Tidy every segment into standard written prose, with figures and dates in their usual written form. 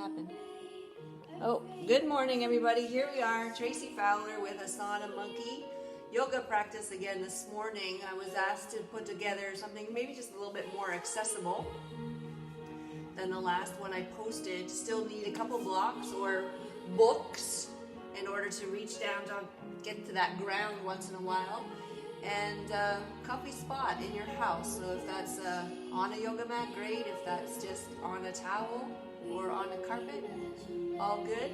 happened? Oh, good morning everybody. Here we are, Tracy Fowler with Asana Monkey yoga practice again this morning. I was asked to put together something maybe just a little bit more accessible than the last one I posted. Still need a couple blocks or books in order to reach down to get to that ground once in a while, and a comfy spot in your house. So if that's on a yoga mat, great. If that's just on a towel or on a carpet, all good.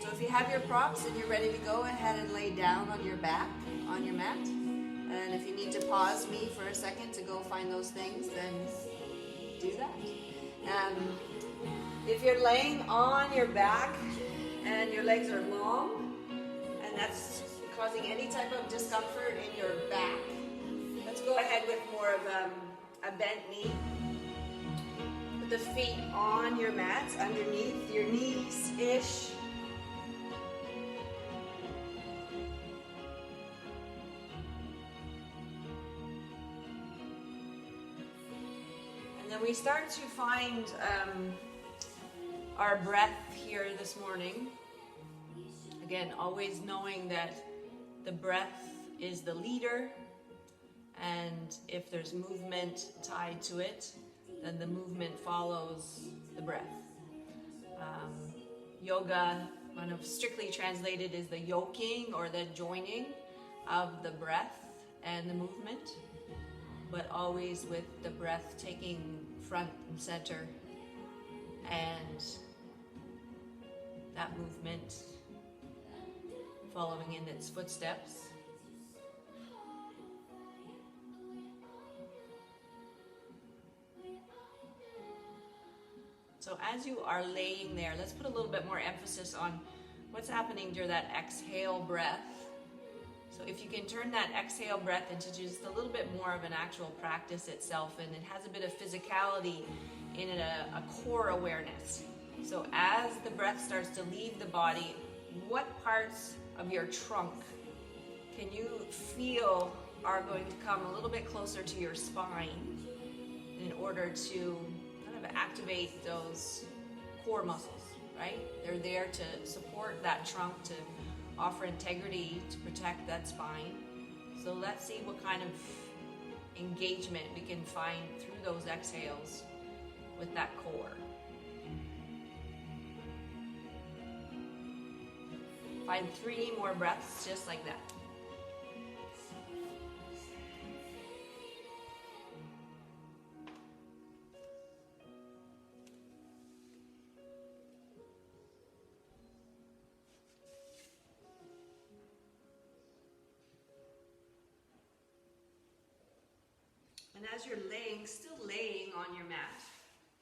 So if you have your props and you're ready to go ahead and lay down on your back, on your mat. And if you need to pause me for a second to go find those things, then do that. If you're laying on your back and your legs are long, and that's causing any type of discomfort in your back, let's go ahead with more of a bent knee. Put the feet on your mat, underneath your knees-ish. And then we start to find our breath here this morning. Again, always knowing that the breath is the leader, and if there's movement tied to it, then the movement follows the breath. Yoga, kind of strictly translated, is the yoking or the joining of the breath and the movement, but always with the breath taking front and center, and that movement following in its footsteps. So as you are laying there, let's put a little bit more emphasis on what's happening during that exhale breath. So if you can turn that exhale breath into just a little bit more of an actual practice itself, and it has a bit of physicality in it, a core awareness. So as the breath starts to leave the body, what parts of your trunk can you feel are going to come a little bit closer to your spine in order to kind of activate those core muscles, right? They're there to support that trunk, to offer integrity, to protect that spine. So let's see what kind of engagement we can find through those exhales with that core. Find 3 more breaths just like that. And as you're laying, still laying on your mat,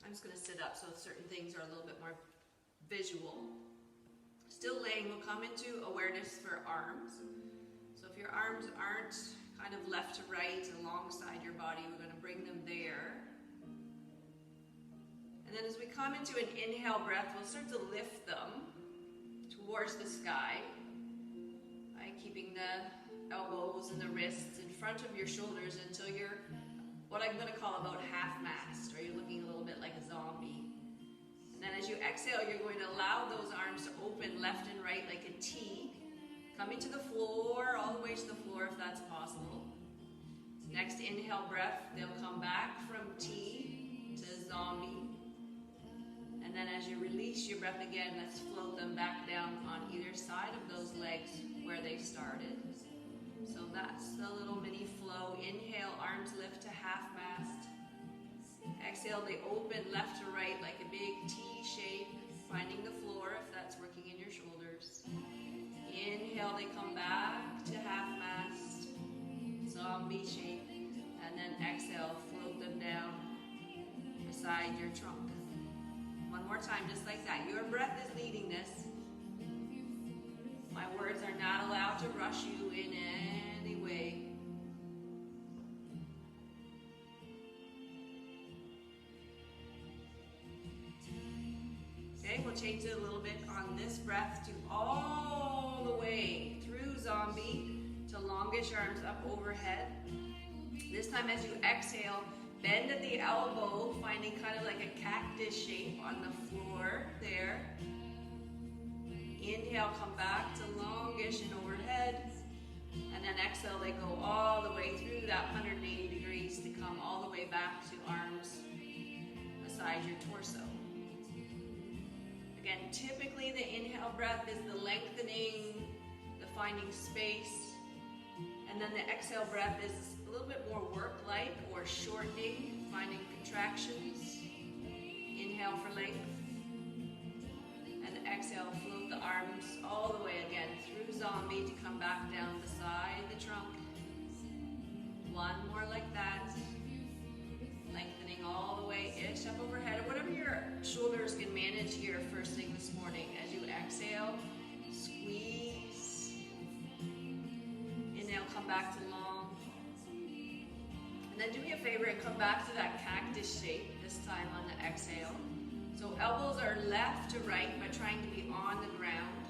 I'm just going to sit up so certain things are a little bit more visual. Still laying, we'll come into awareness for arms. So if your arms aren't kind of left to right alongside your body, we're going to bring them there. And then as we come into an inhale breath, we'll start to lift them towards the sky, by keeping the elbows and the wrists in front of your shoulders until you're what I'm going to call about half-mast, or you're looking a little bit like a zombie. And then as you exhale, you're going to allow those arms to open left and right like a T, coming to the floor, all the way to the floor if that's possible. Next inhale breath, they'll come back from T to zombie. And then as you release your breath again, let's float them back down on either side of those legs where they started. So that's the little mini flow. Inhale, arms lift to half-mast. Exhale, they open left to right like a big T shape, finding the floor if that's working in your shoulders. Inhale, they come back to half-mast, zombie shape. And then exhale, float them down beside your trunk. One more time, just like that. Your breath is leading this. My words are not allowed to rush you in any way. Okay, we'll change it a little bit on this breath to all the way through zombie to longish arms up overhead. This time as you exhale, Bend at the elbow, finding kind of like a cactus shape on the floor there. Inhale, come back to longish and overhead. And then exhale, they go all the way through that 180 degrees to come all the way back to arms beside your torso. Again, typically the inhale breath is the lengthening, the finding space. And then the exhale breath is a little bit more work-like or shortening, finding contractions. Inhale for length. And exhale, float the arms all the way again through zombie to come back down beside the trunk. One more like that. Lengthening all the way, ish up overhead, or whatever your shoulders can manage here first thing this morning. As you exhale, squeeze. Inhale, come back to long. And then do me a favor and come back to that cactus shape, this time on the exhale. So elbows are left to right, but trying to be on the ground.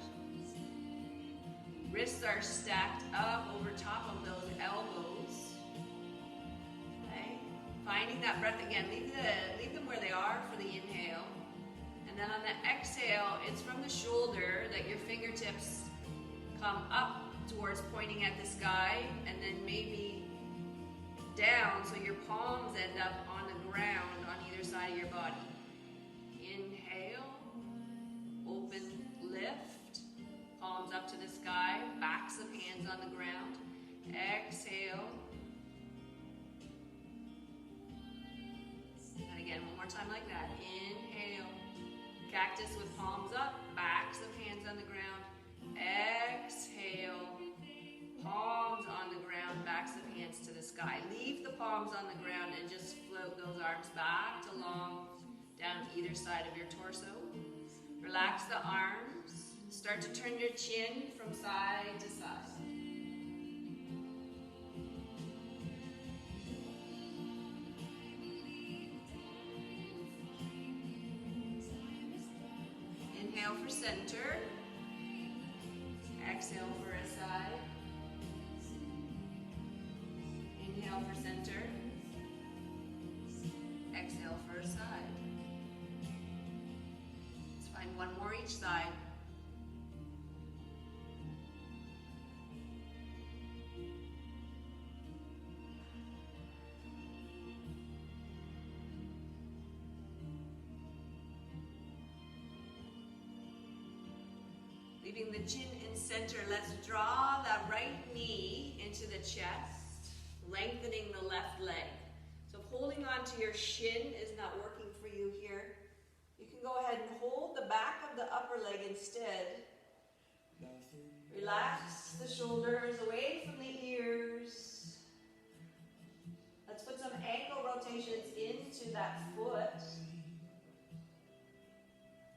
Wrists are stacked up over top of those elbows. Okay. Finding that breath again. Leave them where they are for the inhale. And then on the exhale, it's from the shoulder that your fingertips come up towards pointing at the sky, and then maybe down so your palms end up on the ground on either side of your body. Inhale, open, lift, palms up to the sky, backs of hands on the ground. Exhale. And again, one more time like that. Inhale, cactus with palms up, backs of hands on the ground. Exhale, palms on the ground, backs of hands to the sky. Leave the palms on the ground and just float those arms back to long, down either side of your torso. Relax the arms. Start to turn your chin from side to side. Inhale for center. Exhale for a side. Inhale for center. Exhale for a side. Let's find one more each side. Leaving the chin in center, let's draw that right knee into the chest, lengthening the left leg. So if holding on to your shin is not working for you here, you can go ahead and hold the back of the upper leg instead. Relax the shoulders away from the ears. Let's put some ankle rotations into that foot.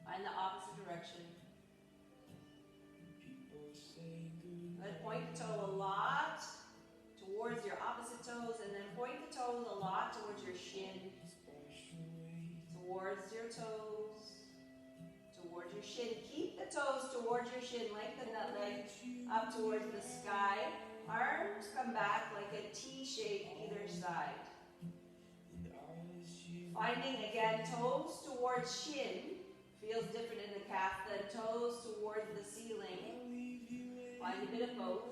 Find the opposite direction. Let's point the toe a lot towards your opposite toes, and then point the toes a lot towards your shin. Towards your toes. Towards your shin. Keep the toes towards your shin. Lengthen that leg up towards the sky. Arms come back like a T shape either side. Finding again toes towards shin. Feels different in the calf than toes towards the ceiling. Find a bit of both.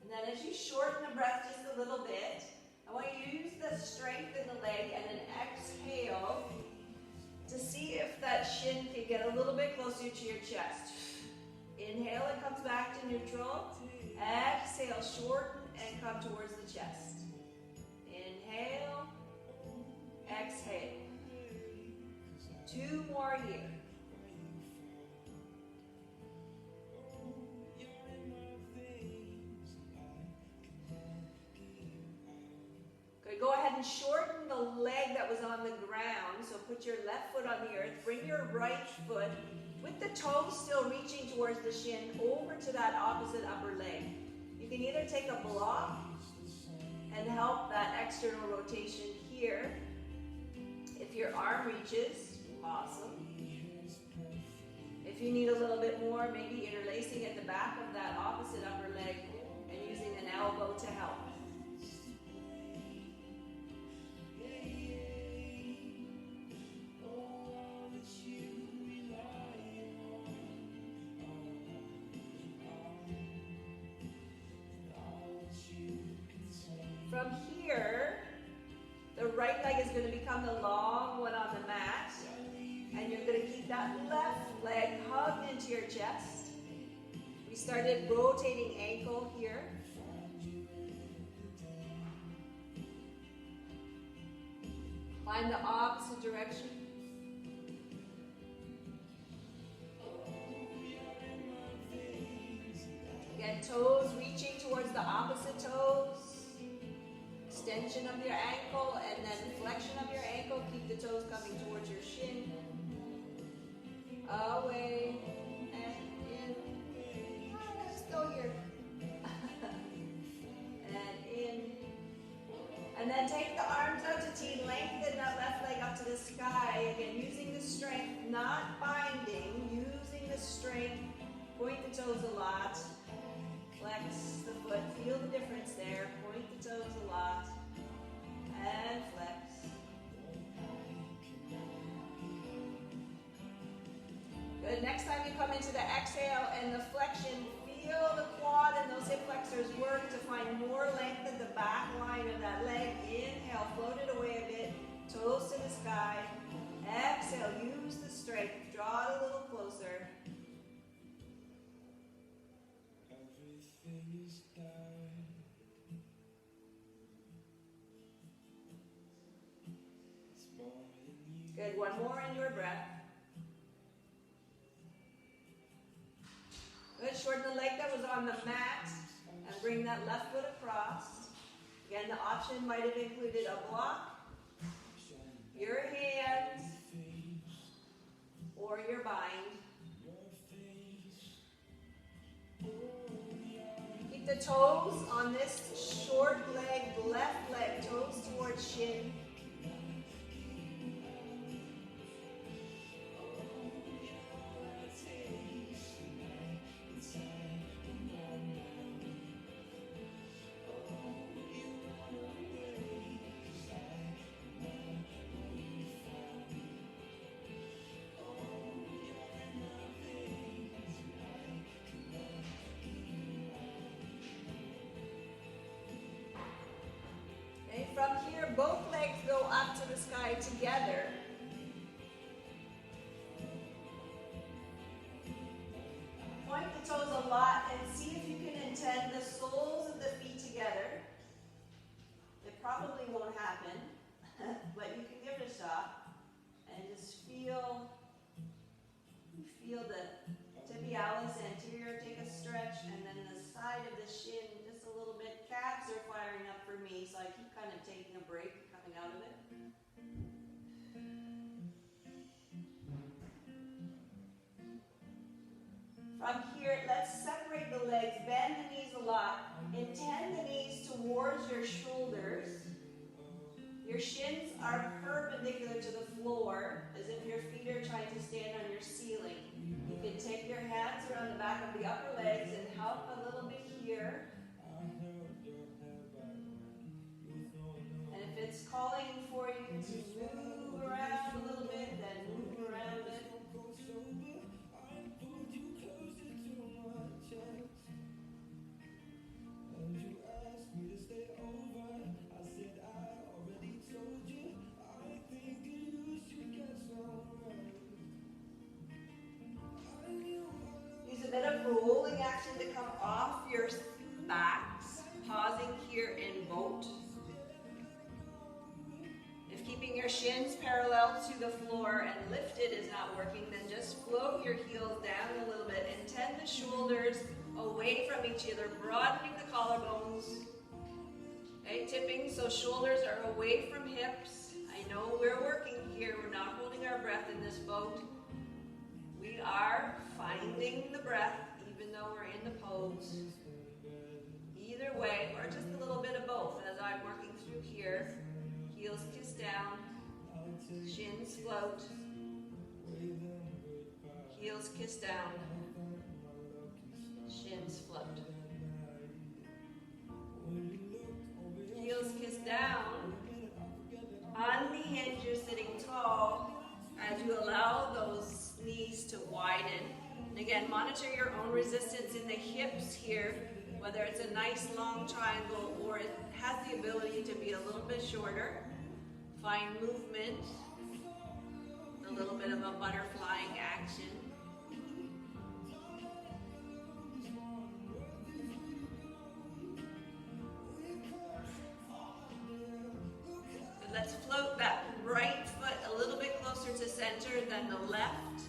And then as you shorten the breath just a little bit, I want you to use the strength in the leg and then exhale to see if that shin can get a little bit closer to your chest. Inhale, it comes back to neutral. Exhale, shorten and come towards the chest. Inhale, exhale. Two more here. Good. Go ahead and shorten the leg that was on the ground. So put your left foot on the earth. Bring your right foot with the toes still reaching towards the shin over to that opposite upper leg. You can either take a block and help that external rotation here. If your arm reaches, awesome. If you need a little bit more, maybe interlacing at the back of that opposite upper leg and using an elbow to help. From here, the right leg is going to become the long one on the mat, and you're going to keep that left leg hugged into your chest. We started rotating ankle here. Find the opposite direction. Again, toes reaching towards the opposite toes. Extension of your ankle and then flexion of your ankle. Keep the toes coming towards your shin. Away and in. I'm still here. And in. And then take the arms out to T. Lengthen that left leg up to the sky. Again, using the strength, not binding. Using the strength. Point the toes a lot. Flex the foot. Feel the difference there. Point the toes a lot. And flex. Good. Next time you come into the exhale and the flexion, feel the quad and those hip flexors work to find more length at the back line of that leg. Inhale, float it away a bit. Toes to the sky. Exhale, use the strength. Draw it a little closer. Good, one more in your breath. Good, shorten the leg that was on the mat and bring that left foot across. Again, the option might have included a block, your hands, or your bind. Keep the toes on this short leg, left leg, toes towards shin. From here, both legs go up to the sky together. Point the toes a lot and see if you can intend the soles of the feet together. It probably won't happen, but you can give it a shot. And just feel the tibialis anterior, take a stretch, and then the side of the shin just a little bit. Calves are firing up for me, so I keep kind of taking a break coming out of it. From here, let's separate the legs, bend the knees a lot, intend the knees towards your shoulders. Your shins are perpendicular to the floor, as if your feet are trying to stand on your ceiling. You can take your hands around the back of the upper legs and help a little bit here. And if it's calling for you to move around a little bit, then move around it. Use a bit of rolling action to come off your backs, pausing here in boat. If keeping your shins parallel to the floor and lifted is not working, then just float your heels down a little bit and tend the shoulders away from each other, broadening the collarbones. Okay, tipping so shoulders are away from hips. I know we're working here. We're not holding our breath in this boat. We are finding the breath even though we're in the pose. Either way, or just a little bit of both as I'm working through here. Heels kiss down, shins float, heels Heels kiss down. Shins float. Heels kiss down. On the hinge, you're sitting tall as you allow those knees to widen. And again, monitor your own resistance in the hips here, whether it's a nice long triangle or it has the ability to be a little bit shorter. Find movement, a little bit of a butterflying action. And let's float that right foot a little bit closer to center than the left.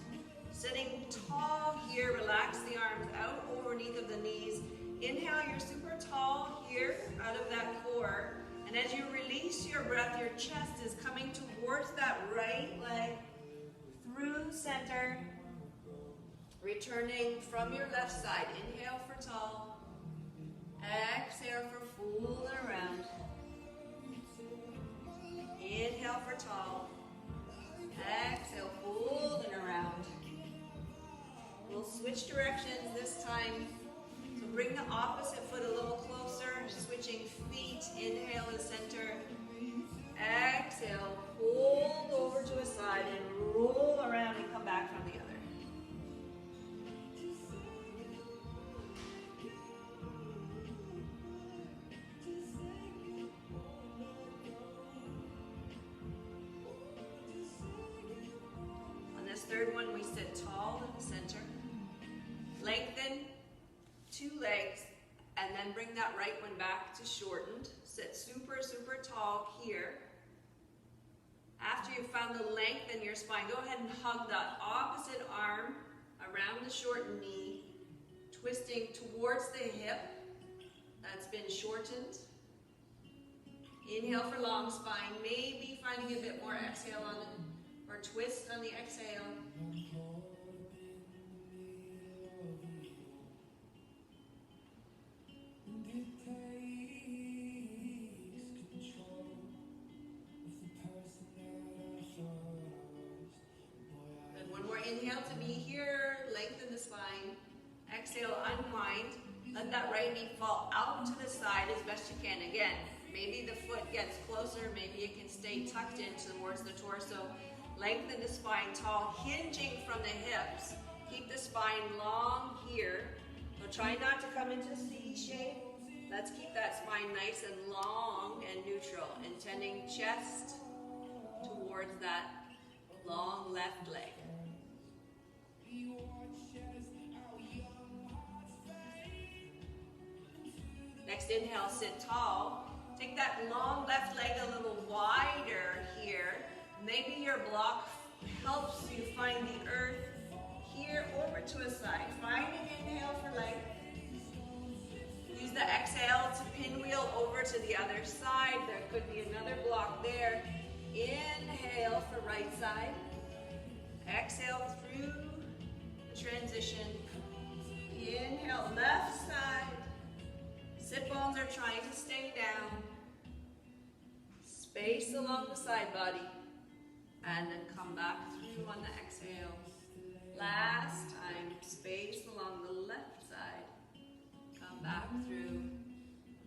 Sitting tall here, relax the arms out underneath of the knees. Inhale, you're super tall here out of that core. And as you release your breath, your chest is coming towards that right leg through center. Returning from your left side. Inhale for tall. Exhale for full and around. Inhale for tall. Exhale, full and around. We'll switch directions this time. So bring the opposite foot a little closer, switching feet. Inhale to center. Exhale, fold over to a side and roll around and come back from the other. On this third one, we sit tall in the center. Lengthen two legs and then bring that right one back to shortened. Sit super, super tall here. After you've found the length in your spine, go ahead and hug that opposite arm around the shortened knee, twisting towards the hip that's been shortened. Inhale for long spine, maybe finding a bit more exhale on it, or twist on the exhale. Inhale to be here, lengthen the spine. Exhale, unwind. Let that right knee fall out to the side as best you can. Again, maybe the foot gets closer, maybe it can stay tucked in towards the torso. Lengthen the spine tall, hinging from the hips. Keep the spine long here. So try not to come into C shape. Let's keep that spine nice and long and neutral, intending chest towards that long left leg. Next inhale, sit tall. Take that long left leg a little wider here. Maybe your block helps you find the earth here over to a side. Find an inhale for leg. Use the exhale to pinwheel over to the other side. There could be another block there. Inhale for right side. Exhale through the transition. Inhale, left side. Sit bones are trying to stay down. Space along the side body. And then come back through on the exhale. Last time, space along the left side. Come back through.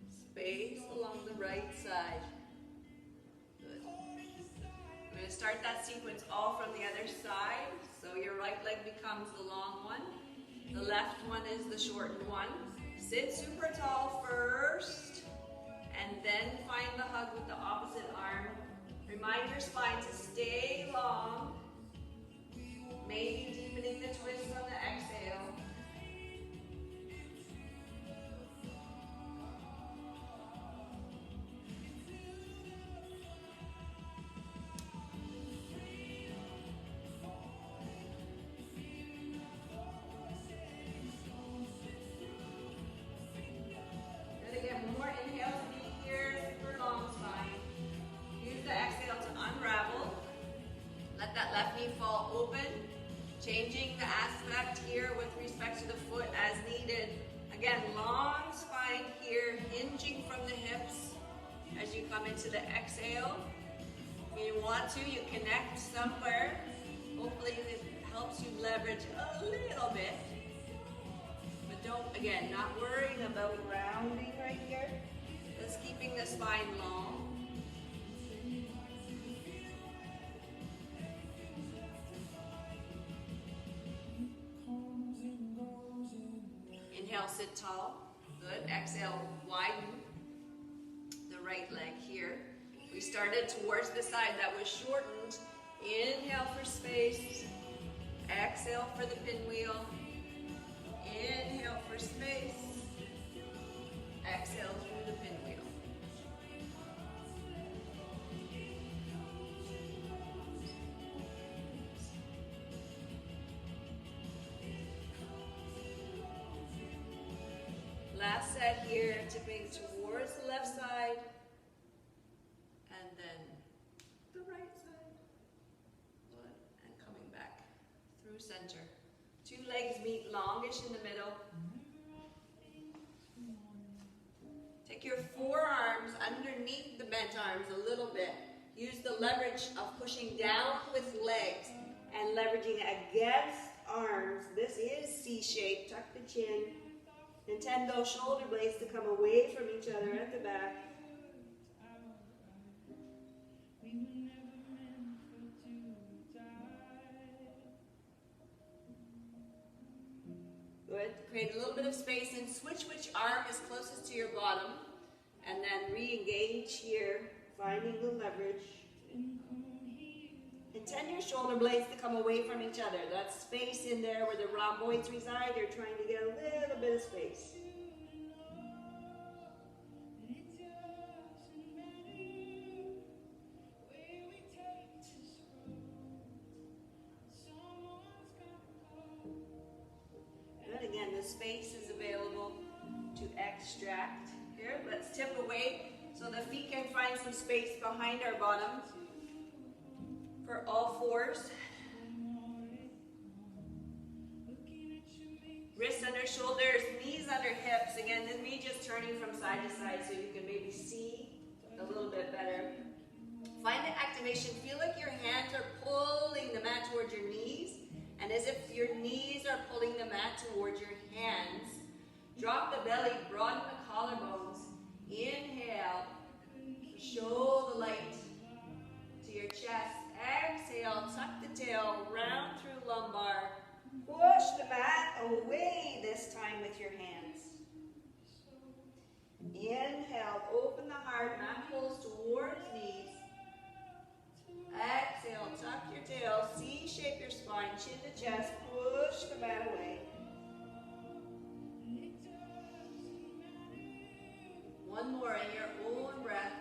Space along the right side. Good. We're going to start that sequence all from the other side. So your right leg becomes the long one. The left one is the shortened one. Sit super tall first, and then find the hug with the opposite arm. Remind your spine to stay long. Maybe deepening the twist on the exhale. Changing the aspect here with respect to the foot as needed. Again, long spine here, hinging from the hips as you come into the exhale. If you want to, you connect somewhere. Hopefully it helps you leverage a little bit. But don't, again, not worrying about rounding right here. Just keeping the spine long. Inhale, sit tall. Good. Exhale, widen the right leg here. We started towards the side that was shortened. Inhale for space. Exhale for the pinwheel. Inhale for space. Exhale through the pinwheel. Last set here, tipping towards the left side, and then the right side. Good. And coming back through center. Two legs meet longish in the middle. Take your forearms underneath the bent arms a little bit. Use the leverage of pushing down with legs and leveraging against arms. This is C-shape. Tuck the chin. Intend those shoulder blades to come away from each other at the back. Good. Create a little bit of space and switch which arm is closest to your bottom. And then re-engage here, finding the leverage. Intend your shoulder blades to come away from each other. That space in there where the rhomboids reside, you're trying to get a little bit of space. And again, the space is available to extract. Here, let's tip away so the feet can find some space behind our bottom. For all fours. Wrists under shoulders, knees under hips. Again, this me just turning from side to side so you can maybe see a little bit better. Find the activation. Feel like your hands are pulling the mat towards your knees, and as if your knees are pulling the mat towards your hands. Drop the belly, broaden the collarbones. Inhale. Show the light to your chest. Exhale, tuck the tail, round through lumbar. Push the mat away this time with your hands. Inhale, open the heart, mat pulls towards knees. Exhale, tuck your tail, C-shape your spine, chin to chest, push the mat away. One more in your own breath.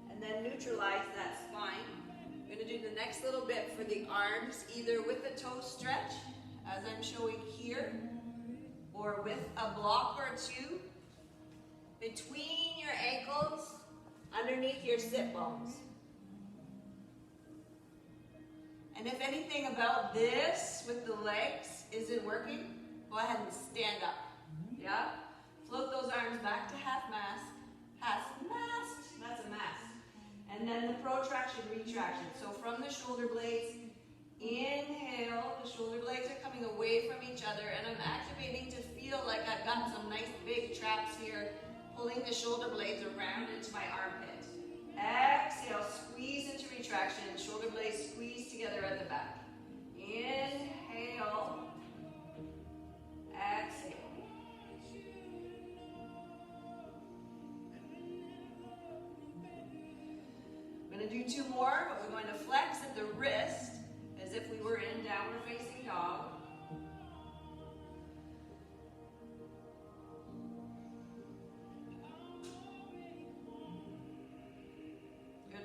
And then neutralize that spine. I'm going to do the next little bit for the arms, either with a toe stretch, as I'm showing here, or with a block or two between your ankles, underneath your sit bones. And if anything about this with the legs isn't working, go ahead and stand up. Yeah? Float those arms back to half mast. Half mast. That's a mast. And then the protraction, retraction. So from the shoulder blades, inhale. The shoulder blades are coming away from each other. And I'm activating to feel like I've got some nice big traps here, pulling the shoulder blades around into my armpit. Exhale, squeeze into retraction. Shoulder blades squeeze together at the back. Inhale. Exhale. We're going to do two more, but we're going to flex at the wrist as if we were in downward facing dog.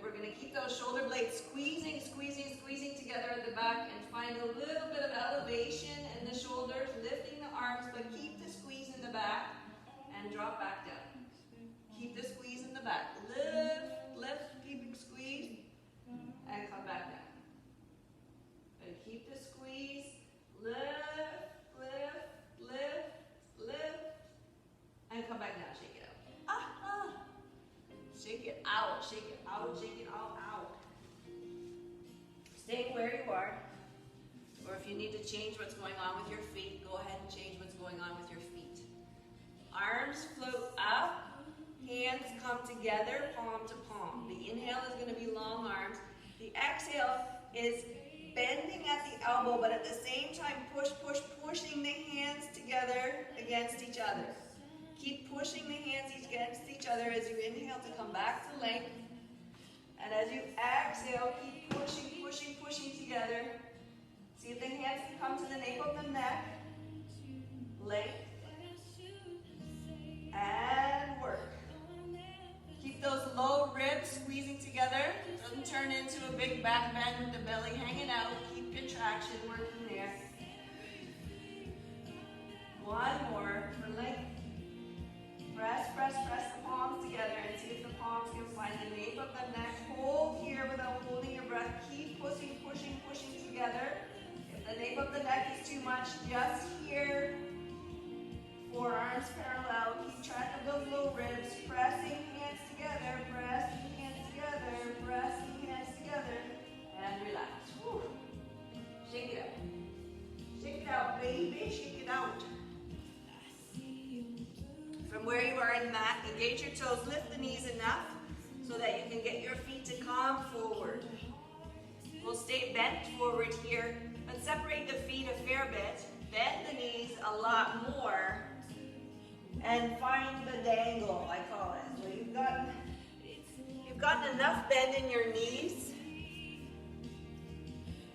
We're going to keep those shoulder blades squeezing, squeezing, squeezing together at the back and find a little bit of elevation in the shoulders, lifting the arms, but keep the squeeze in the back and drop back down. Keep the squeeze in the back. Lift, lift, keeping squeeze, and come back down. And keep the squeeze, lift, lift, lift, lift, and come back down. Shake it out. staying where you are. Or if you need to change what's going on with your feet, go ahead and change what's going on with your feet. Arms float up, hands come together, palm to palm. The inhale is going to be long arms. The exhale is bending at the elbow, but at the same time, pushing the hands together against each other. Keep pushing the hands against each other as you inhale to come back to length. And as you exhale, keep pushing together. See if the hands can come to the nape of the neck. Length. And work. Keep those low ribs squeezing together. Doesn't turn into a big back bend with the belly hanging out. Keep your traction working there. One more for length. Press the palms together and see if the palms can find the nape of the neck. Hold here without holding your breath. Keep pushing together. If the nape of the neck is too much, just here. Forearms parallel. Keep track of those low ribs. Pressing hands together. And relax. Whew. Shake it out. Shake it out, baby. Shake it out. From where you are in the mat, engage your toes, lift the knees enough so that you can get your feet to come forward. We'll stay bent forward here, but separate the feet a fair bit. Bend the knees a lot more and find the dangle, I call it. So you've gotten enough bend in your knees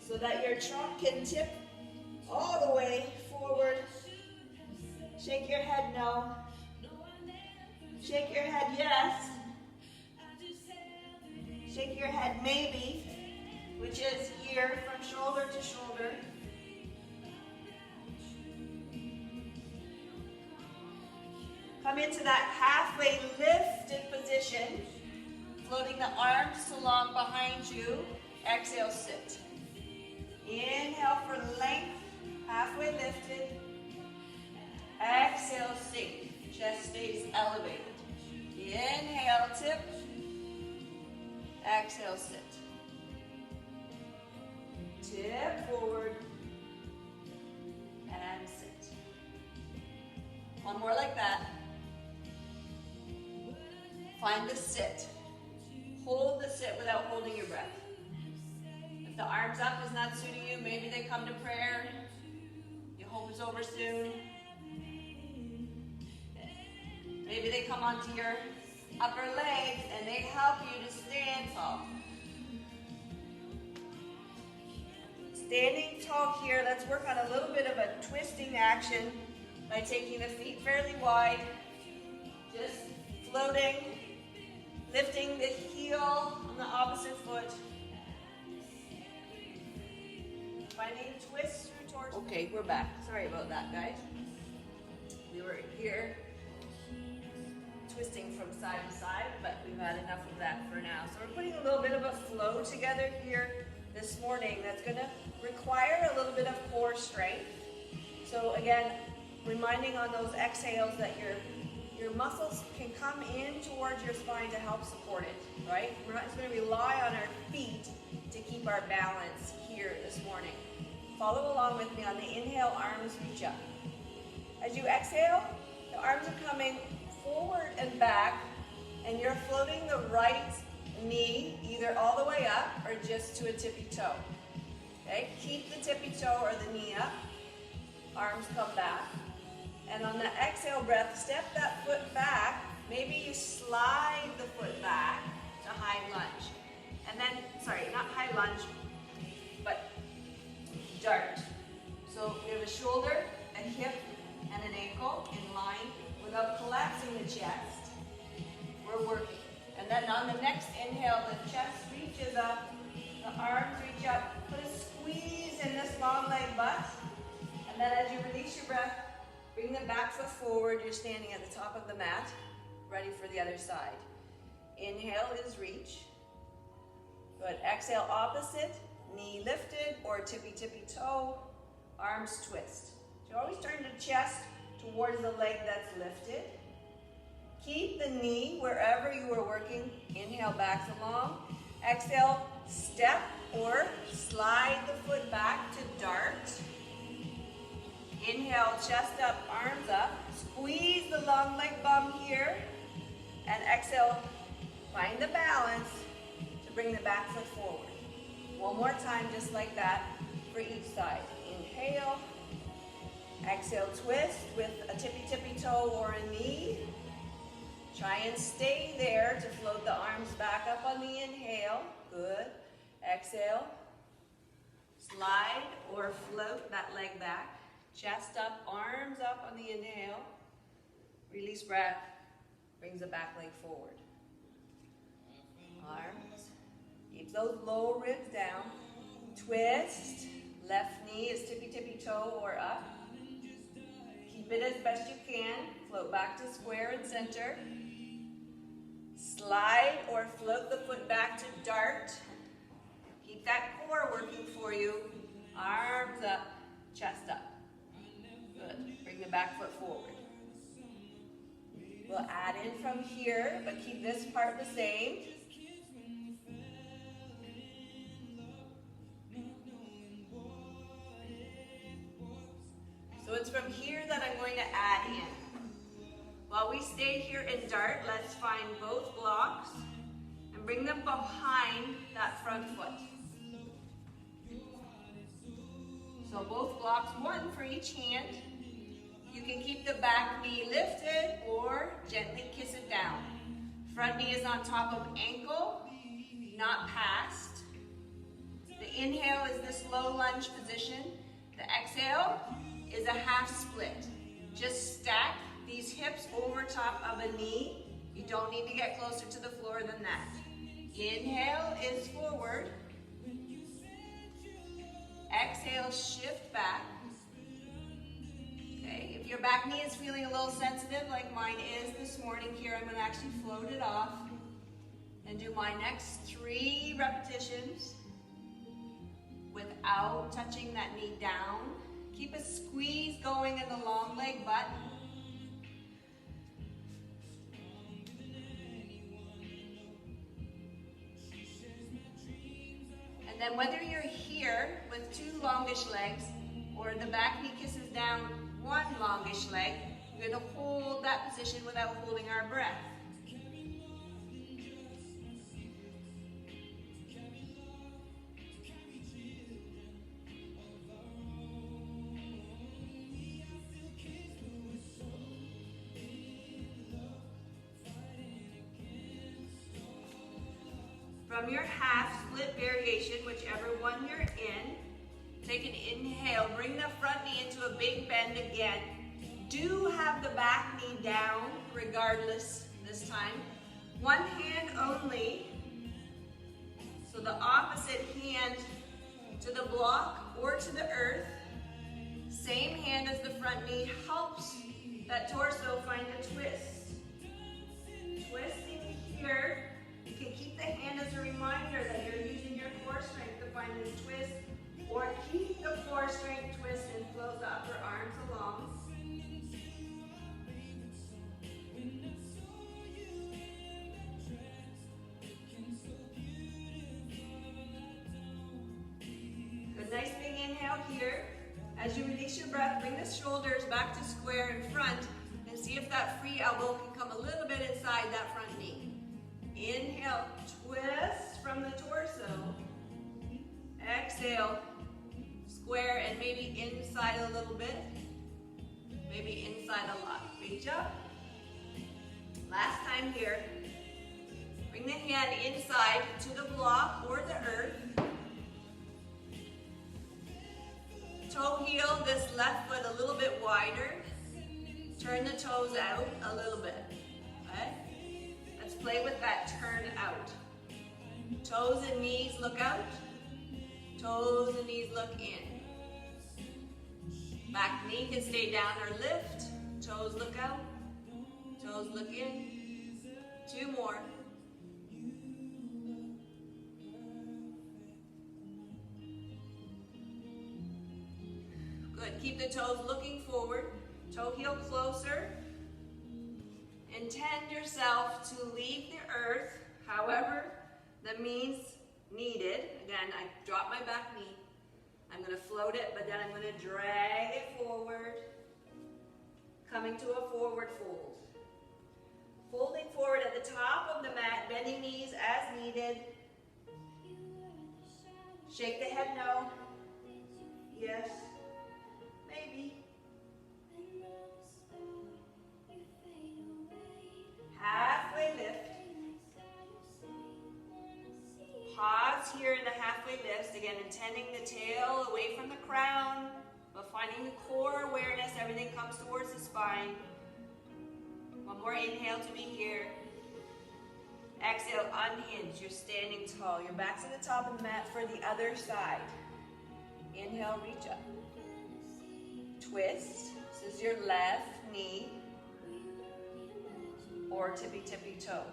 so that your trunk can tip all the way forward. Shake your head no. Shake your head yes. Shake your head maybe, which is here from shoulder to shoulder. Come into that halfway lifted position, floating the arms along behind you. Exhale, sit. Inhale for length, halfway lifted. Exhale, sink. Chest stays elevated. Inhale, tip. Exhale, sit. Tip forward. And sit. One more like that. Find the sit. Hold the sit without holding your breath. If the arms up is not suiting you, maybe they come to prayer. You hope it's over soon. Maybe they come onto your upper legs and they help you to stand tall. Standing tall here, let's work on a little bit of a twisting action by taking the feet fairly wide, just floating, lifting the heel on the opposite foot. Finding twist through torso. Okay, we're back. Sorry about that, guys. We were here twisting from side to side, but we've had enough of that for now. So we're putting a little bit of a flow together here this morning that's going to require a little bit of core strength. So again, reminding on those exhales that your muscles can come in towards your spine to help support it, right? We're not just going to rely on our feet to keep our balance here this morning. Follow along with me on the inhale, arms reach up. As you exhale, the arms are coming forward and back, and you're floating the right knee either all the way up or just to a tippy toe. Okay, keep the tippy toe or the knee up. Arms come back. And on the exhale breath, step that foot back. Maybe you slide the foot back to high lunge. And then, sorry, not high lunge, but dart. So we have a shoulder, a hip, and an ankle in line without collapsing the chest. We're working. And then on the next inhale, the chest reaches up, the arms reach up, put a squeeze in this long leg butt. And then as you release your breath, bring the back foot forward. You're standing at the top of the mat, ready for the other side. Inhale is reach. Good. Exhale, opposite. Knee lifted or tippy toe. Arms twist. So always turn the chest towards the leg that's lifted. Keep the knee wherever you are working. Inhale, backs along. Exhale, step or slide the foot back to dart. Inhale, chest up, arms up. Squeeze the long leg bum here. And exhale, find the balance to bring the back foot forward. One more time, just like that, for each side. Inhale. Exhale, twist with a tippy toe or a knee. Try and stay there to float the arms back up on the inhale. Good. Exhale. Slide or float that leg back. Chest up, arms up on the inhale. Release breath. Brings the back leg forward. Arms. Keep those low ribs down. Twist. Left knee is tippy toe or up. Keep it as best you can. Float back to square and center. Slide or float the foot back to dart. Keep that core working for you. Arms up, chest up. Good. Bring the back foot forward. We'll add in from here, but keep this part the same. So it's from here that I'm going to add in. While we stay here in dart, let's find both blocks and bring them behind that front foot. So both blocks, one for each hand. You can keep the back knee lifted or gently kiss it down. Front knee is on top of ankle, not past. The inhale is this low lunge position. The exhale is a half split. Just stack these hips over top of a knee. You don't need to get closer to the floor than that. Inhale is forward. Exhale, shift back. Okay, if your back knee is feeling a little sensitive like mine is this morning here, I'm going to actually float it off and do my next 3 repetitions without touching that knee down. Keep a squeeze going in the long leg butt. And then whether you're here with 2 longish legs or the back knee kisses down 1 longish leg, you're going to hold that position without holding our breath. From your half split variation, whichever one you're in, take an inhale, bring the front knee into a big bend again. Do have the back knee down regardless this time. One hand only, so the opposite hand to the block or to the earth. Same hand as the front knee helps that torso find a twist. Twisting here. You can keep the hand as a reminder that you're using your core strength to find this twist, or keep the core strength twist and float the upper arms along. Good, nice big inhale here. As you release your breath, bring the shoulders back to square in front and see if that free elbow can come a little bit inside that front knee. Inhale, twist from the torso. Exhale, square and maybe inside a little bit. Maybe inside a lot. Reach up. Last time here. Bring the hand inside to the block or the earth. Toe heel this left foot a little bit wider. Turn the toes out a little bit. Okay? Let's play with that turn out. Toes and knees look out. Toes and knees look in. Back knee can stay down or lift. Toes look out. Toes look in. 2 more. Good. Keep the toes looking forward. Toe heel closer. Intend yourself to leave the earth, however that means needed. Again, I drop my back knee. I'm going to float it, but then I'm going to drag it forward, coming to a forward fold. Folding forward at the top of the mat, bending knees as needed. Shake the head no. Yes. Maybe. Halfway lift. Pause here in the halfway lifts. Again, intending the tail away from the crown, but finding the core awareness. Everything comes towards the spine. One more inhale to be here. Exhale, unhinge. You're standing tall. Your back's at the top of the mat for the other side. Inhale, reach up. Twist. This is your left knee or tippy toe.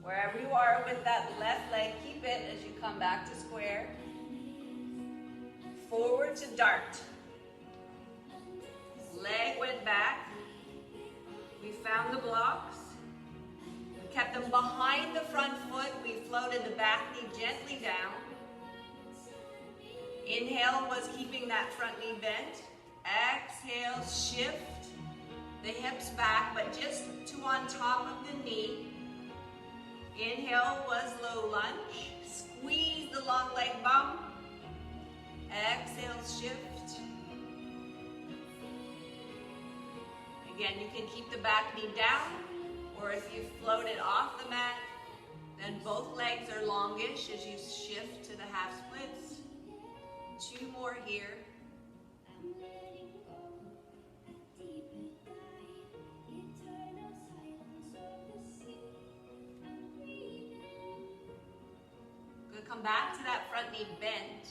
Wherever you are with that left leg, keep it as you come back to square. Forward to dart. Leg went back. We found the blocks. We kept them behind the front foot. We floated the back knee gently down. Inhale was keeping that front knee bent. Exhale, shift the hips back, but just to on top of the knee. Inhale was low lunge. Squeeze the long leg bum. Exhale, shift. Again, you can keep the back knee down, or if you float it off the mat, then both legs are longish as you shift to the half splits. 2 more here. Come back to that front knee bent.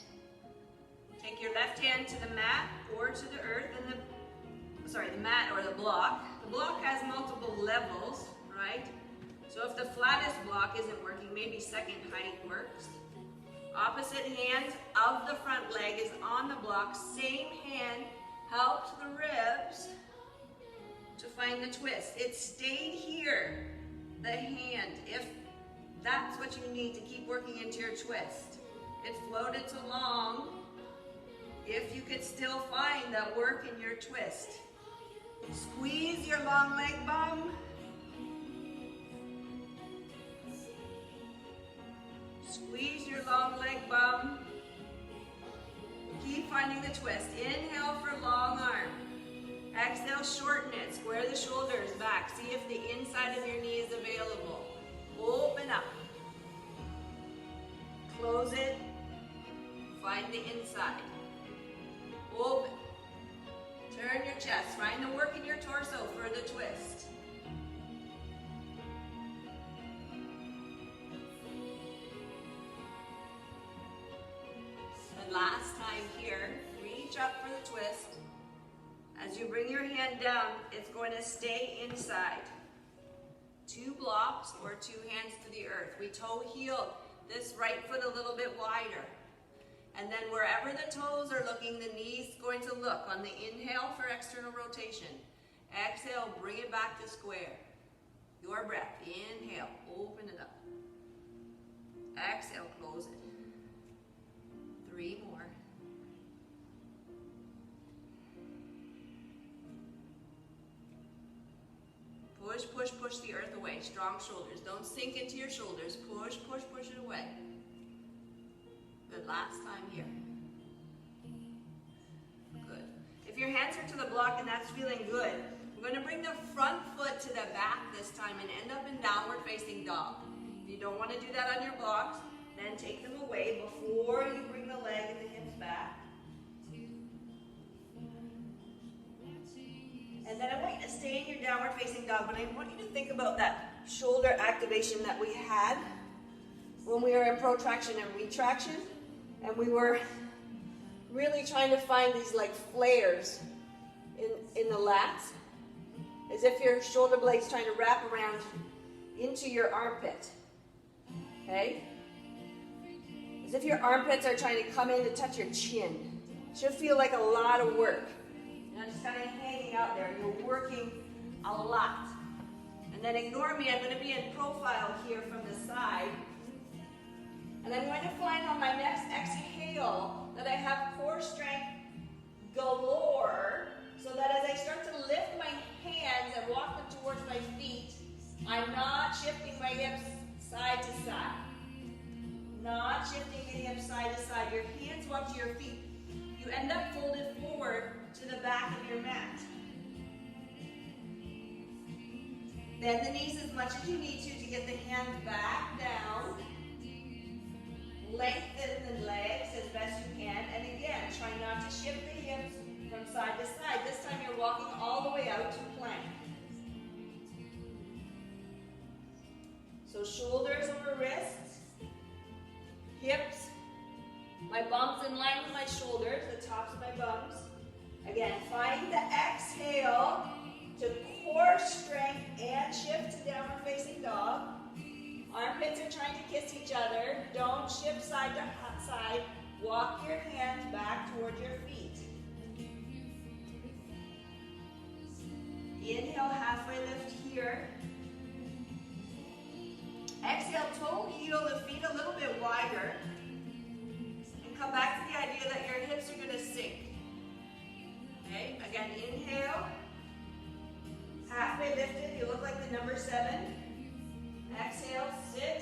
Take your left hand to the mat or to the earth and the mat or the block. The block has multiple levels, right? So if the flattest block isn't working, maybe second height works. Opposite hand of the front leg is on the block. Same hand helps the ribs to find the twist. It stayed here, the hand. If that's what you need to keep working into your twist. It floated too long. If you could still find that work in your twist. Squeeze your long leg bum. Squeeze your long leg bum. Keep finding the twist. Inhale for long arm. Exhale, shorten it. Square the shoulders back. See if the inside of your knee is available. Open up. Close it. Find the inside. Open. Turn your chest. Find the work in your torso for the twist. And last time here, reach up for the twist. As you bring your hand down, it's going to stay inside. 2 blocks or 2 hands to the earth. We toe heel this right foot a little bit wider. And then wherever the toes are looking, the knee's going to look. On the inhale for external rotation. Exhale, bring it back to square. Your breath. Inhale, open it up. Exhale, close it. 3 more. Push, push, push the earth away. Strong shoulders. Don't sink into your shoulders. Push, push, push it away. Good. Last time here. Good. If your hands are to the block and that's feeling good, we're going to bring the front foot to the back this time and end up in downward facing dog. If you don't want to do that on your blocks, then take them away before you bring the leg and the hips back. And then I want you to stay in your downward facing dog, but I want you to think about that shoulder activation that we had when we were in protraction and retraction. And we were really trying to find these like flares in the lats, as if your shoulder blade's trying to wrap around into your armpit. Okay? As if your armpits are trying to come in to touch your chin. It should feel like a lot of work. Just kind of hanging out there. You're working a lot. And then ignore me. I'm going to be in profile here from the side. And I'm going to find on my next exhale that I have core strength galore, so that as I start to lift my hands and walk them towards my feet, I'm not shifting my hips side to side. Not shifting the hips side to side. Your hands walk to your feet. You end up folded forward to the back of your mat. Bend the knees as much as you need to get the hands back down. Lengthen the legs as best you can. And again, try not to shift the hips from side to side. This time you're walking all the way out to plank. So shoulders over wrists, hips, my bums in line with my shoulders, the tops of my bums. Again, find the exhale to core strength and shift to downward facing dog. Armpits are trying to kiss each other. Don't shift side to side. Walk your hands back towards your feet. Inhale, halfway lift here. Exhale, toe heel the feet a little bit wider. And come back to the idea that your hips are going to sink. Okay, again, inhale. Halfway lifted, you look like the number 7. Exhale, sit.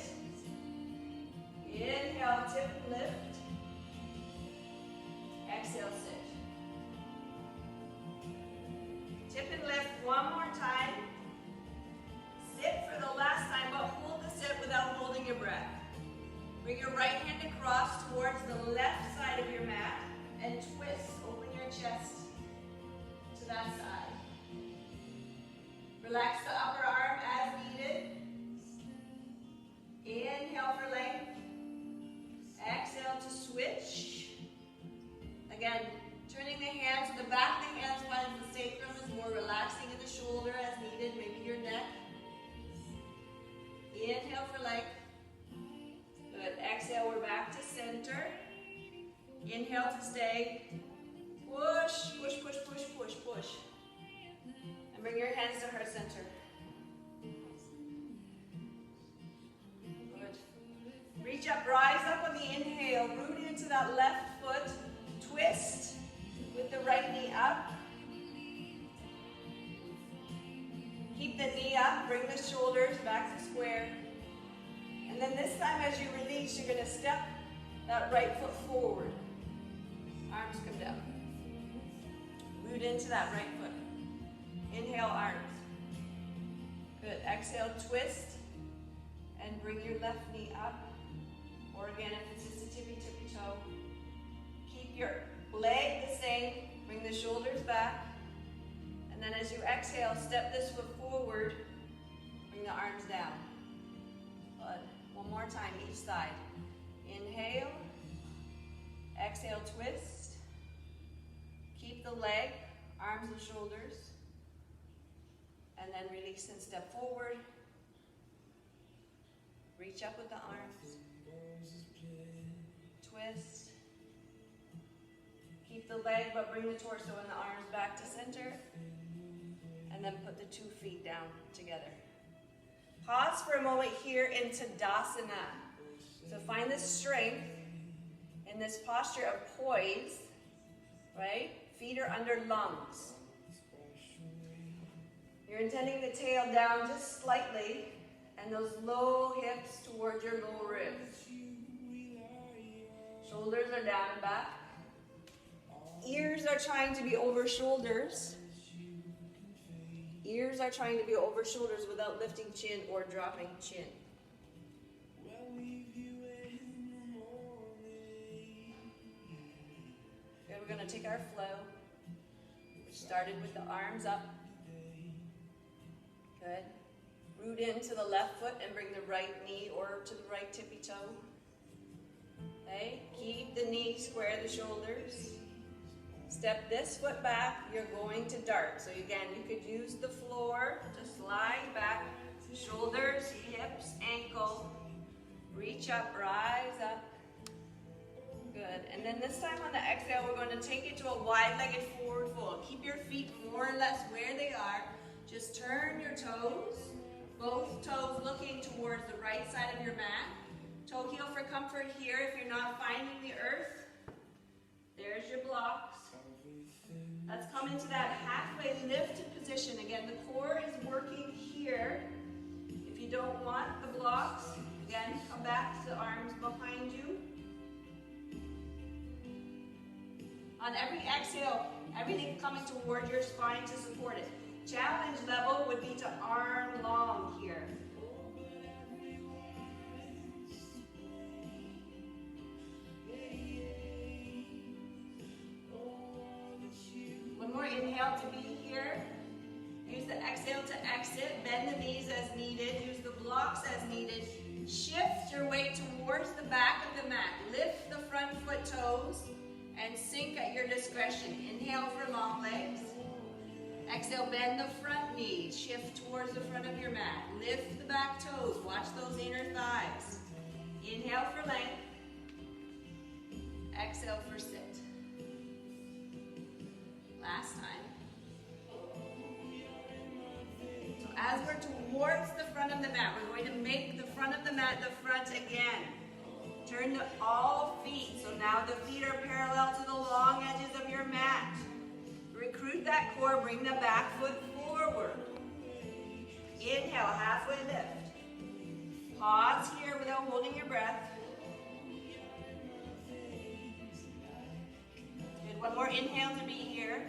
Inhale, tip and lift. Exhale, sit. Tip and lift one more time. Sit for the last time, but hold the sit without holding your breath. Bring your right hand across towards the left side of your mat and twist. Open your chest to that side. Relax the upper arm as needed. Inhale for length. Exhale to switch. Again, turning the hands, so the back of the hands finds the sacrum is more relaxing in the shoulder as needed, maybe your neck. Inhale for length. Good. Exhale, we're back to center. Inhale to stay. Push, push, push, push, push, push. And bring your hands to heart center. Good. Reach up, rise up on the inhale. Root into that left foot. Twist with the right knee up. Keep the knee up. Bring the shoulders back to square. And then this time as you release, you're going to step that right foot forward. Arms come down. Root into that right foot. Inhale, arms. Good. Exhale, twist. And bring your left knee up. Or again, if it's just a tippy toe. Keep your leg the same. Bring the shoulders back. And then as you exhale, step this foot forward. Bring the arms down. Good. One more time, each side. Inhale. Exhale, twist. Keep the leg, arms and shoulders. And then release and step forward. Reach up with the arms. Twist. Keep the leg, but bring the torso and the arms back to center. And then put the 2 feet down together. Pause for a moment here in Tadasana. So find the strength in this posture of poise, right? Feet are under lungs. You're intending the tail down just slightly and those low hips towards your lower ribs. Shoulders are down and back. Ears are trying to be over shoulders. Ears are trying to be over shoulders without lifting chin or dropping chin. Good, we're going to take our flow. We started with the arms up. Good. Root into the left foot and bring the right knee or to the right tippy toe. Okay, keep the knee square the shoulders. Step this foot back, you're going to dart. So again, you could use the floor to slide back, shoulders, hips, ankle, reach up, rise up. Good, and then this time on the exhale, we're going to take it to a wide-legged forward fold. Keep your feet more or less where they are. Just turn your toes, both toes looking towards the right side of your mat. Toe heel for comfort here if you're not finding the earth. There's your blocks. Let's come into that halfway lifted position. Again, the core is working here. If you don't want the blocks, again, come back to the arms behind you. On every exhale, everything coming toward your spine to support it. Challenge level would be to arm long here. One more inhale to be here. Use the exhale to exit. Bend the knees as needed. Use the blocks as needed. Shift your weight towards the back of the mat. Lift the front foot toes and sink at your discretion. Inhale for long legs. Exhale, bend the front knees. Shift towards the front of your mat. Lift the back toes. Watch those inner thighs. Inhale for length. Exhale for sit. Last time. So as we're towards the front of the mat, we're going to make the front of the mat the front again. Turn all feet. So now the feet are parallel to the long edges of your mat. Recruit that core, bring the back foot forward. Inhale, halfway lift. Pause here without holding your breath. Good, one more inhale to be here.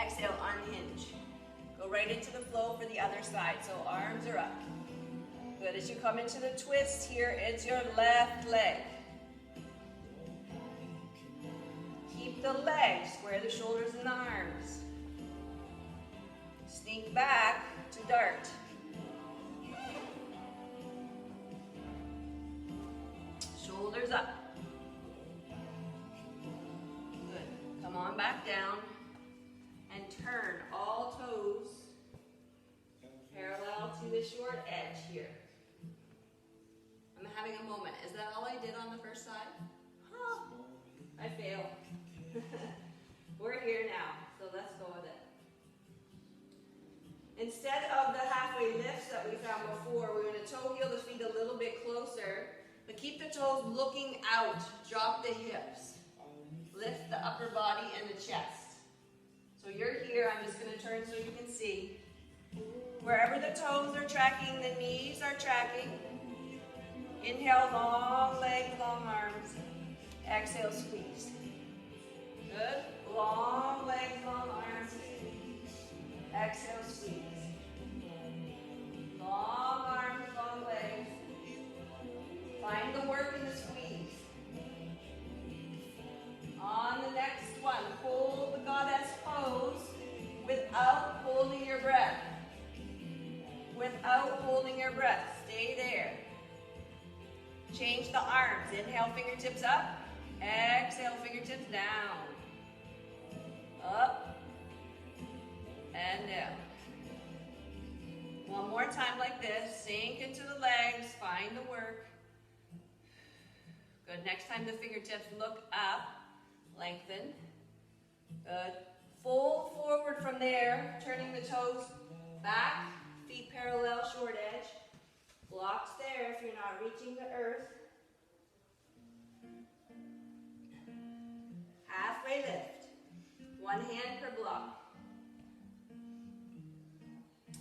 Exhale, unhinge. Go right into the flow for the other side, so arms are up. Good, as you come into the twist here, it's your left leg. Keep the legs, square the shoulders and the arms. Sneak back to dart. Shoulders up. Good, come on back down and turn all toes parallel to the short edge here. I'm having a moment. Is that all I did on the first side? Oh, I failed. We're here now, so let's go with it. Instead of the halfway lifts that we found before, we're going to toe heel the feet a little bit closer, but keep the toes looking out. Drop the hips. Lift the upper body and the chest. So you're here. I'm just going to turn so you can see. Wherever the toes are tracking, the knees are tracking. Inhale, long legs, long arms. Exhale, squeeze. Good. Long legs, long arms. Exhale, squeeze. Long arms, long legs. Find the work in the squeeze. On the next one, hold the goddess pose without holding your breath. Without holding your breath. Stay there. Change the arms. Inhale, fingertips up. Exhale, fingertips down. Up and down. One more time like this. Sink into the legs. Find the work. Good. Next time the fingertips look up. Lengthen. Good. Fold forward from there. Turning the toes back. Feet parallel, short edge. Blocks there if you're not reaching the earth. Halfway lift. One hand per block.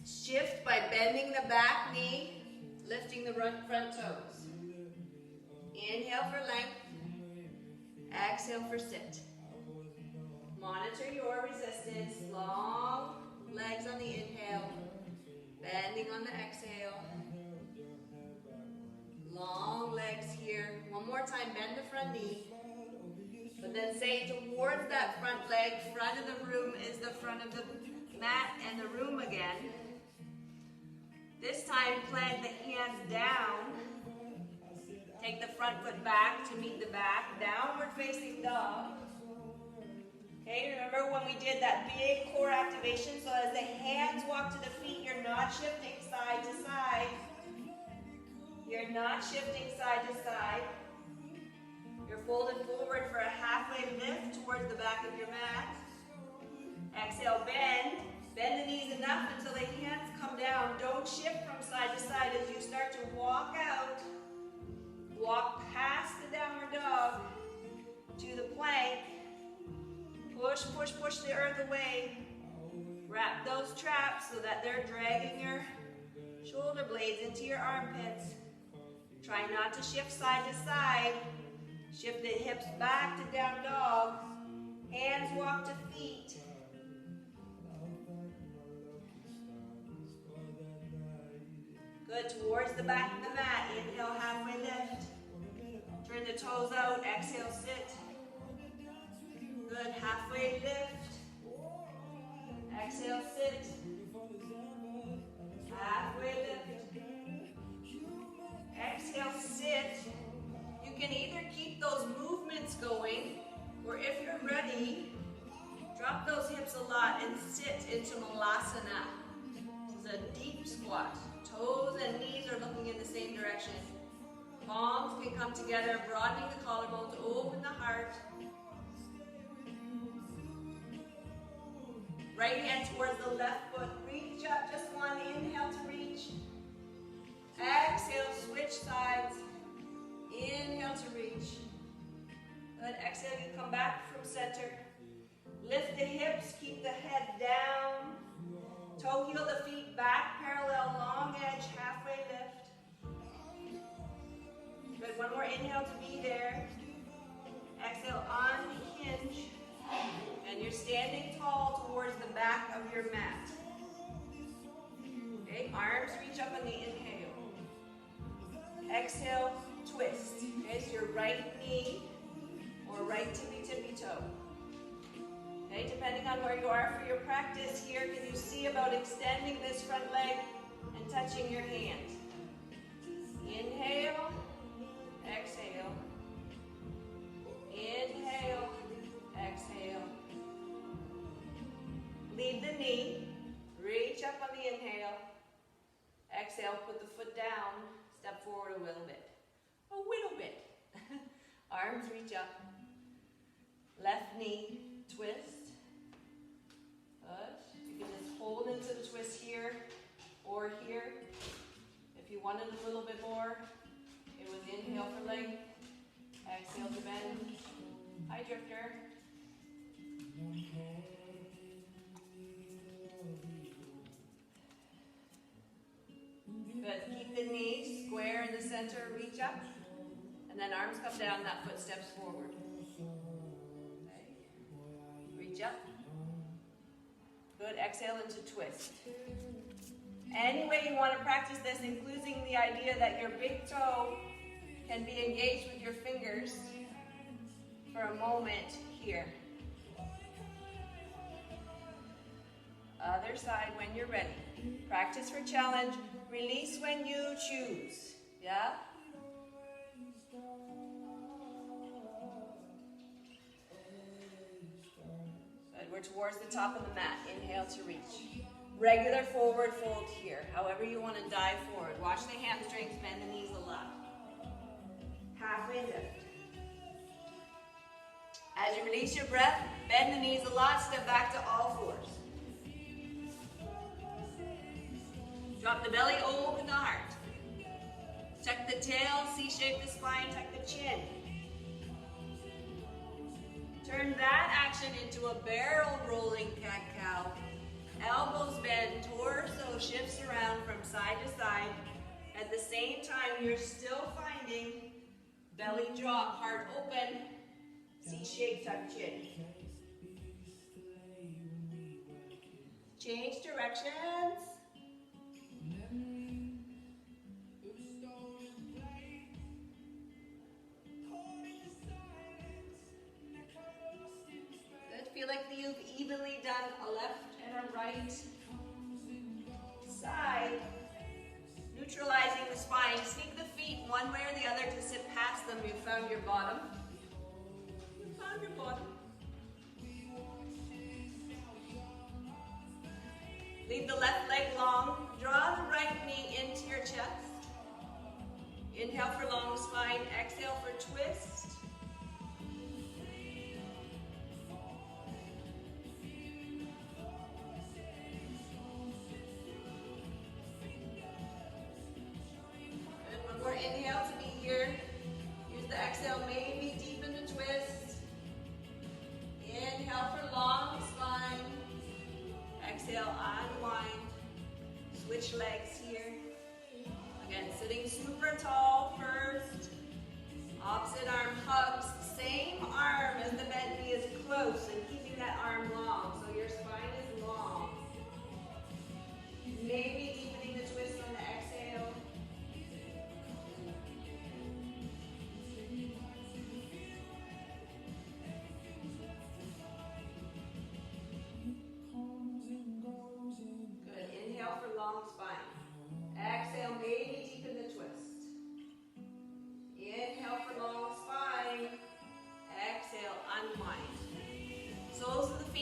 Shift by bending the back knee, lifting the front toes. Inhale for length. Exhale for sit. Monitor your resistance. Long legs on the inhale. Bending on the exhale. Long legs here. One more time, bend the front knee. But then say towards that front leg, front of the room is the front of the mat and the room again. This time, plant the hands down. Take the front foot back to meet the back. Downward facing dog. Okay, remember when we did that big core activation? So as the hands walk to the feet, you're not shifting side to side. You're not shifting side to side. You're folded forward for a halfway lift towards the back of your mat. Exhale, bend. Bend the knees enough until the hands come down. Don't shift from side to side as you start to walk out. Walk past the downward dog to the plank. Push, push, push the earth away. Wrap those traps so that they're dragging your shoulder blades into your armpits. Try not to shift side to side. Shift the hips back to down dog. Hands walk to feet. Good, towards the back of the mat. Inhale, halfway lift. Turn the toes out, exhale, sit. Good, halfway lift. Exhale, sit. Halfway lift. Exhale, sit. You can either keep those movements going, or if you're ready, drop those hips a lot and sit into Malasana. This is a deep squat. Toes and knees are looking in the same direction. Palms can come together, broadening the collarbones, open the heart. Right hand towards the left foot. Reach up, just one. Inhale to reach. Exhale, switch sides. Inhale to reach. Good, exhale, you come back from center. Lift the hips, keep the head down. Toe heel the feet back, parallel, long edge, halfway lift. Good, one more inhale to be there. Exhale, unhinge. And you're standing tall towards the back of your mat. Okay, arms reach up on the inhale. Exhale, twist. Okay, so your right knee or right tippy toe. Okay, depending on where you are for your practice here, can you see about extending this front leg and touching your hand? Inhale, exhale. Inhale, exhale. Lead the knee, reach up on the inhale. Exhale, put the foot down, step forward a little bit. A little bit. Arms reach up. Left knee, twist. Good. You can just hold into the twist here or here. If you wanted a little bit more, it was inhale for length, exhale to bend. Hi, drifter. Good. Keep the knees square in the center, reach up. And then arms come down, that foot steps forward. Okay. Reach up. Good, exhale into twist. Any way you want to practice this, including the idea that your big toe can be engaged with your fingers for a moment here. Other side when you're ready. Practice for challenge. Release when you choose. Yeah? Good. We're towards the top of the mat. Inhale to reach. Regular forward fold here. However you want to dive forward. Watch the hamstrings, bend the knees a lot. Halfway lift. As you release your breath, bend the knees a lot. Step back to all fours. Drop the belly, open the heart. Tuck the tail, C-shape the spine, tuck the chin. Turn that action into a barrel rolling cat-cow. Elbows bend, torso shifts around from side to side. At the same time, you're still finding belly drop, heart open, C-shape, tuck chin. Change directions. Feel like you've evenly done a left and a right side. Neutralizing the spine. Sneak the feet one way or the other to sit past them. You found your bottom. You found your bottom. Leave the left leg long. Draw the right knee into your chest. Inhale for long spine. Exhale for twist. Inhale to be here.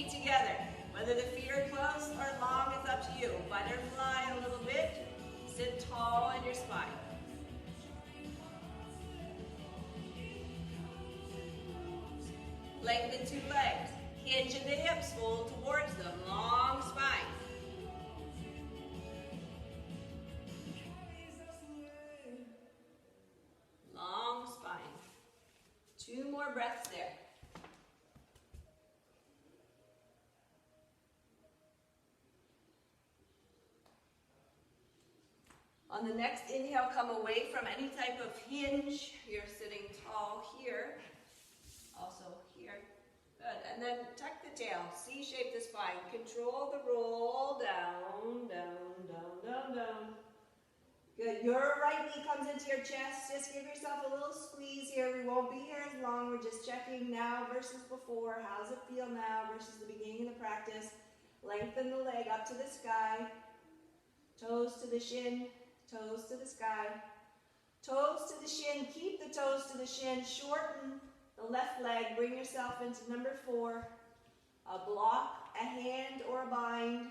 feet together. Whether the feet are close or long, it's up to you. Butterfly a little bit. Sit tall in your spine. Lengthen 2 legs. Hinge in the hips, fold towards them. Long spine. Long spine. 2 more breaths there. On the next inhale, come away from any type of hinge. You're sitting tall here. Also here. Good. And then tuck the tail. C-shape the spine. Control the roll. Down, down, down, down, down. Good. Your right knee comes into your chest. Just give yourself a little squeeze here. We won't be here as long. We're just checking now versus before. How does it feel now versus the beginning of the practice? Lengthen the leg up to the sky. Toes to the shin. Toes to the sky. Toes to the shin. Keep the toes to the shin. Shorten the left leg. Bring yourself into number 4. A block, a hand, or a bind.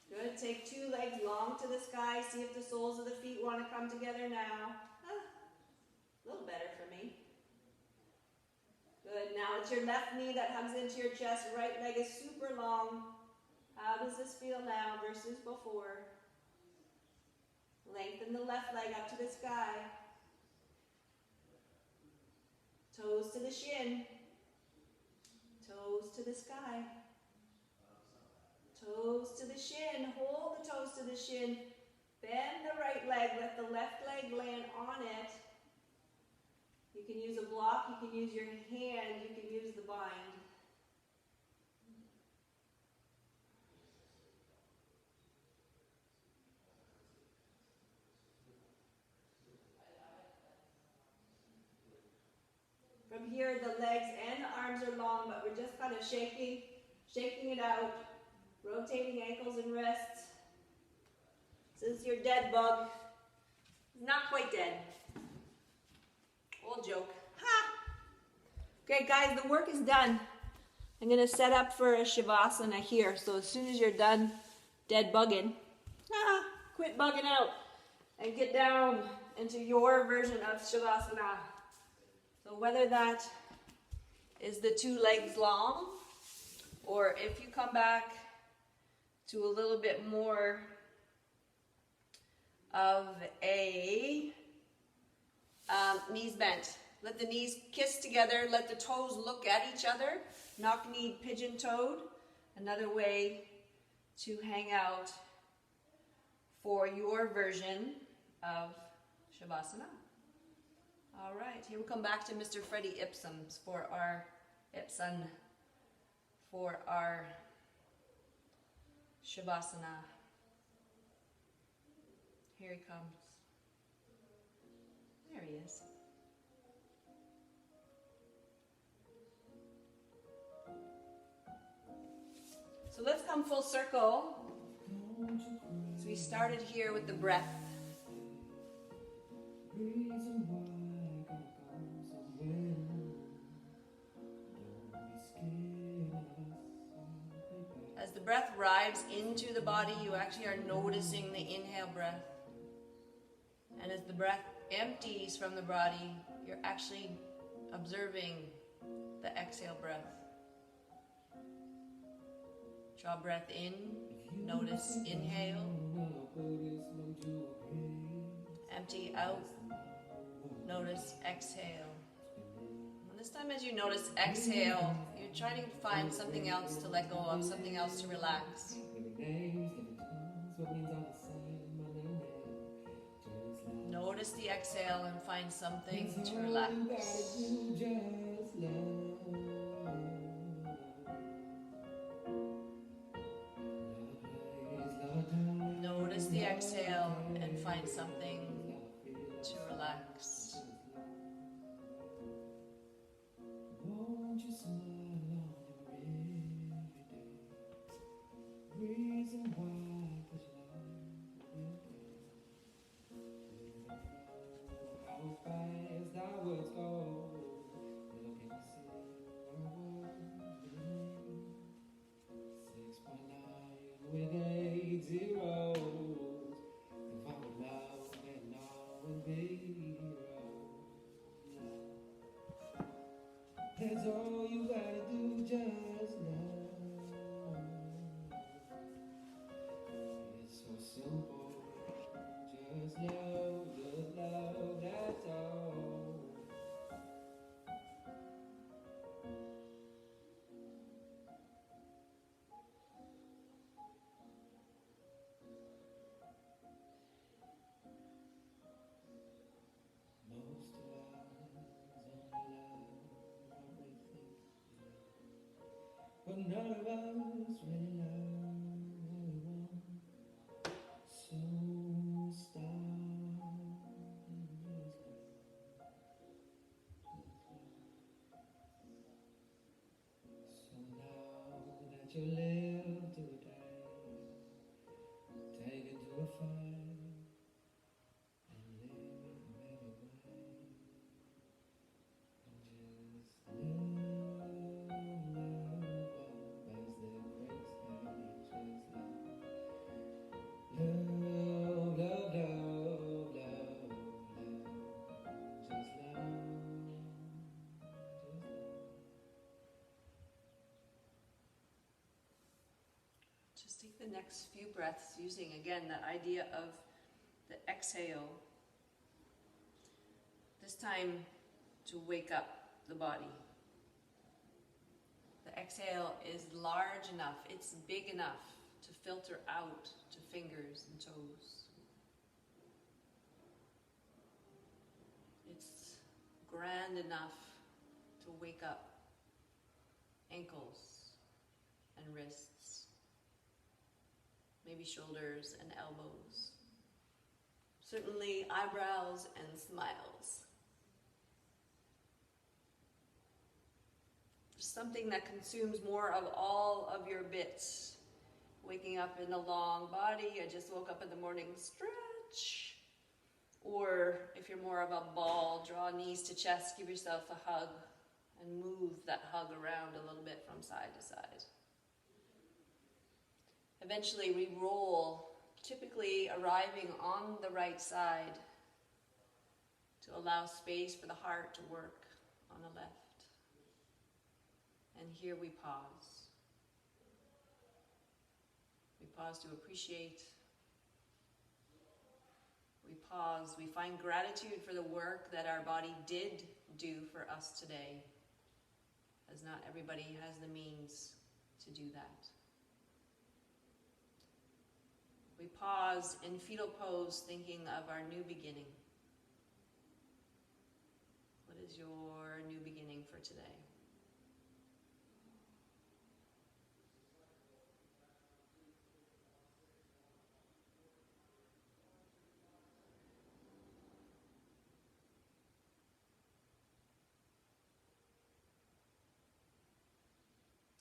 Good. Take 2 legs long to the sky. See if the soles of the feet want to come together now. A little better for me. Good. Now it's your left knee that hugs into your chest. Right leg is super long. How does this feel now versus before? Lengthen the left leg up to the sky. Toes to the shin. Toes to the sky. Toes to the shin. Hold the toes to the shin. Bend the right leg. Let the left leg land on it. You can use a block. You can use your hand. You can use the bind. From here, the legs and the arms are long, but we're just kind of shaking it out, rotating ankles and wrists. This is your dead bug. Not quite dead. Old joke. Ha! Okay, guys, the work is done. I'm going to set up for a Shavasana here. So as soon as you're done dead bugging, quit bugging out and get down into your version of Shavasana. So whether that is the 2 legs long, or if you come back to a little bit more of a knees bent. Let the knees kiss together. Let the toes look at each other. Knock-kneed, pigeon-toed. Another way to hang out for your version of Shavasana. All right, here we come back to Mr. Freddie Ipsum's for our Shavasana. Here he comes. There he is. So let's come full circle. So we started here with the breath. As the breath arrives into the body, you actually are noticing the inhale breath. And as the breath empties from the body, you're actually observing the exhale breath. Draw breath in, notice inhale. Empty out, notice exhale. And this time as you notice exhale, you're trying to find something else to let go of, something else to relax. Notice the exhale and find something to relax. Notice the exhale and find something to relax. Won't you smile on your everyday reason why, 'cause you love every day. easy road. If I'm alone and all will be heroes. That's all you gotta do, just know. It's so simple. Just love, that's all. Most of us only love what we think we love. But none of us really love what we want. So stop and just love. So now that you live to die, take it to a fight and live maybe way. And just live, as the critics say, just love, love, love, love, just love, just love. Just take the next few breaths using, again, that idea of the exhale. This time to wake up the body. The exhale is large enough, it's big enough to filter out to fingers and toes. It's grand enough to wake up ankles and wrists, maybe shoulders and elbows, certainly eyebrows and smiles. Something that consumes more of all of your bits. Waking up in a long body, I just woke up in the morning, stretch. Or if you're more of a ball, draw knees to chest, give yourself a hug, and move that hug around a little bit from side to side. Eventually we roll, typically arriving on the right side to allow space for the heart to work on the left. And here we pause. We pause to appreciate. We pause, we find gratitude for the work that our body did do for us today, as not everybody has the means to do that. We pause in fetal pose, thinking of our new beginning. What is your new beginning for today?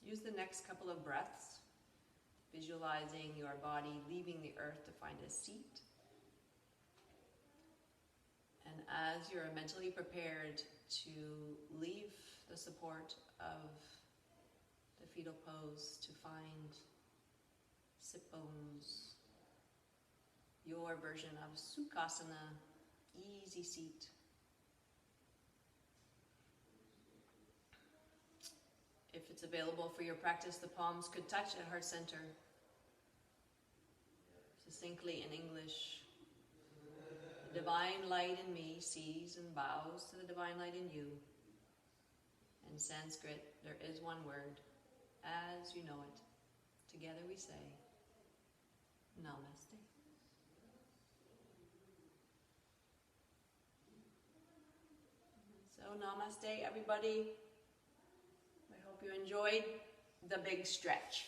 Use the next couple of breaths, visualizing your body leaving the earth to find a seat. And as you're mentally prepared to leave the support of the fetal pose to find sit bones, your version of Sukhasana, easy seat. If it's available for your practice, the palms could touch at heart center. Succinctly in English, the divine light in me sees and bows to the divine light in you. In Sanskrit, there is one word, as you know it. Together we say, Namaste. So namaste, everybody. I hope you enjoyed the big stretch.